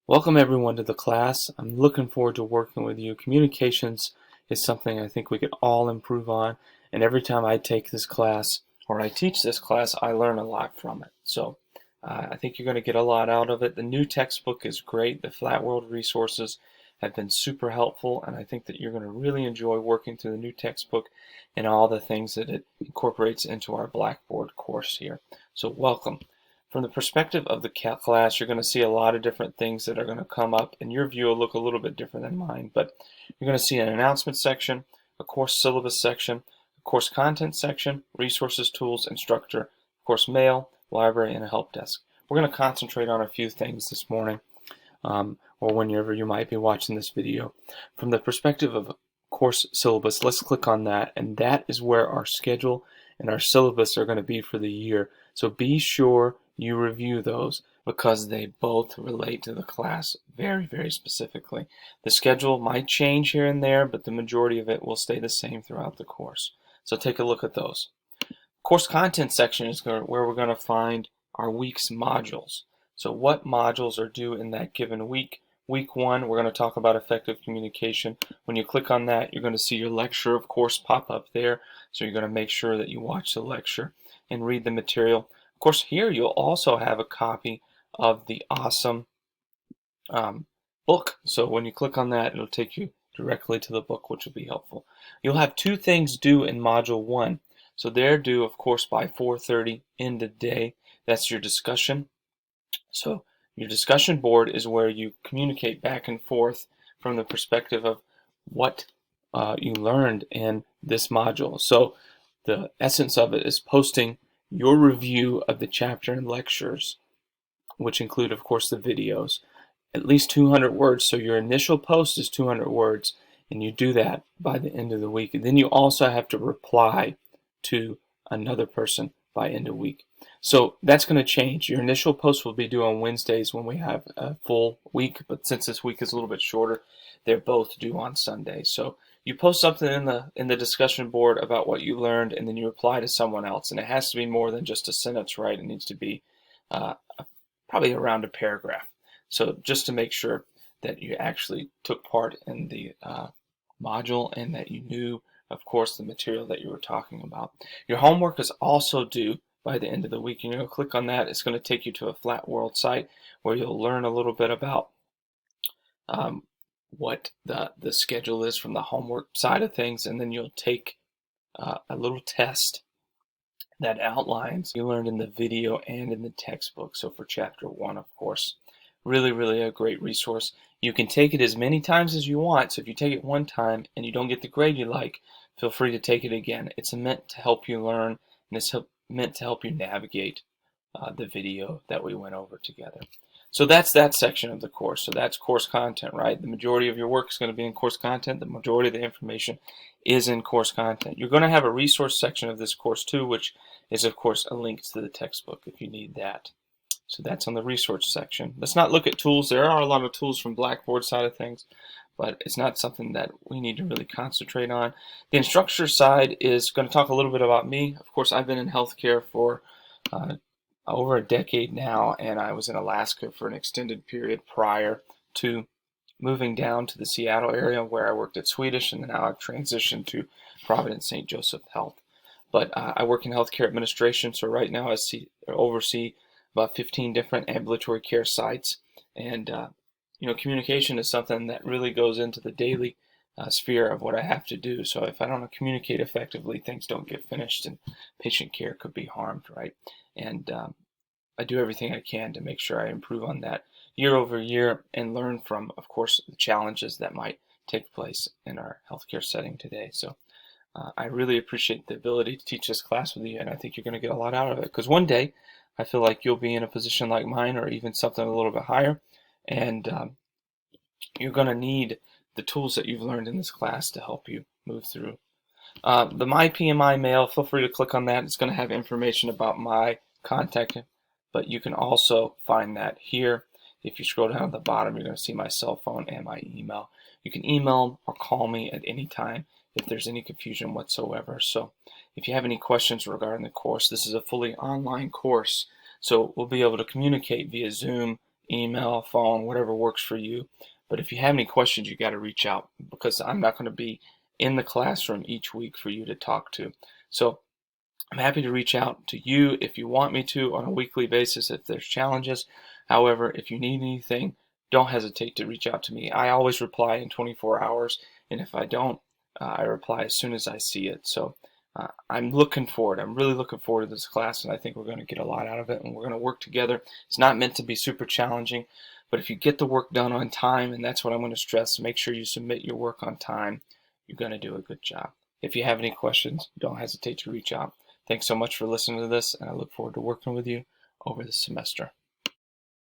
Welcome everyone to the class. I'm looking forward to working with you. Communications is something I think we could all improve on, and every time I take this class or I teach this class, I learn a lot from it. So I think you're going to get a lot out of it. The new textbook is great. The Flat World resources have been super helpful, and I think that you're going to really enjoy working through the new textbook and all the things that it incorporates into our Blackboard course here. So welcome. From the perspective of the class, you're going to see a lot of different things that are going to come up, and your view will look a little bit different than mine. But you're going to see an announcement section, a course syllabus section, a course content section, resources, tools, instructor, course mail, library, and a help desk. We're going to concentrate on a few things this morning, or whenever you might be watching this video. From the perspective of course syllabus, let's click on that, and that is where our schedule and our syllabus are going to be for the year. So be sure you review those because they both relate to the class very, very specifically. The schedule might change here and there, but the majority of it will stay the same throughout the course. So take a look at those. Course content section is where we're going to find our week's modules. So what modules are due in that given week. Week 1, we're going to talk about effective communication. When you click on that, you're going to see your lecture, of course, pop up there. So you're going to make sure that you watch the lecture and read the material. Of course, here you'll also have a copy of the awesome book. So when you click on that, it'll take you directly to the book, which will be helpful. You'll have two things due in Module 1. So they're due, of course, by 4:30 in the day. That's your discussion. So your discussion board is where you communicate back and forth from the perspective of what you learned in this module. So the essence of it is posting your review of the chapter and lectures, which include, of course, the videos, at least 200 words. So your initial post is 200 words, and you do that by the end of the week. And then you also have to reply to another person by end of week. So that's going to change. Your initial post will be due on Wednesdays when we have a full week, but since this week is a little bit shorter, they're both due on Sunday. So you post something in the discussion board about what you learned, and then you reply to someone else. And it has to be more than just a sentence, right? It needs to be probably around a paragraph. So just to make sure that you actually took part in the module and that you knew, of course, the material that you were talking about. Your homework is also due by the end of the week. You're going to click on that. It's going to take you to a Flat World site where you'll learn a little bit about what the schedule is from the homework side of things, and then you'll take a little test that outlines you learned in the video and in the textbook. So for chapter 1, of course, really a great resource. You can take it as many times as you want. So if you take it one time and you don't get the grade you like, feel free to take it again. It's meant to help you learn, and it's meant to help you navigate the video that we went over together. So that's that section of the course. So that's course content, right? The majority of your work is going to be in course content. The majority of the information is in course content. You're going to have a resource section of this course too, which is, of course, a link to the textbook if you need that. So that's on the resource section. Let's not look at tools. There are a lot of tools from Blackboard side of things, but it's not something that we need to really concentrate on. The instructor side is going to talk a little bit about me. Of course, I've been in healthcare for over a decade now, and I was in Alaska for an extended period prior to moving down to the Seattle area where I worked at Swedish, and now I've transitioned to Providence St. Joseph Health. But I work in healthcare administration, so right now I oversee about 15 different ambulatory care sites, and communication is something that really goes into the daily sphere of what I have to do. So if I don't communicate effectively, things don't get finished, and patient care could be harmed, right? And I do everything I can to make sure I improve on that year over year and learn from, of course, the challenges that might take place in our healthcare setting today. So I really appreciate the ability to teach this class with you, and I think you're going to get a lot out of it, because one day I feel like you'll be in a position like mine or even something a little bit higher, and you're going to need the tools that you've learned in this class to help you move through. The My PMI mail, feel free to click on that. It's going to have information about my contact, but you can also find that here. If you scroll down at the bottom, you're going to see my cell phone and my email. You can email or call me at any time if there's any confusion whatsoever. So if you have any questions regarding the course, this is a fully online course, so we'll be able to communicate via Zoom email, phone, whatever works for you. But if you have any questions, you got to reach out, because I'm not going to be in the classroom each week for you to talk to. So I'm happy to reach out to you if you want me to on a weekly basis if there's challenges. However, if you need anything, don't hesitate to reach out to me. I always reply in 24 hours, and if I don't, I reply as soon as I see it. So I'm looking forward. I'm really looking forward to this class, and I think we're going to get a lot out of it, and we're going to work together. It's not meant to be super challenging, but if you get the work done on time, and that's what I'm going to stress, make sure you submit your work on time, you're going to do a good job. If you have any questions, don't hesitate to reach out. Thanks so much for listening to this, and I look forward to working with you over the semester.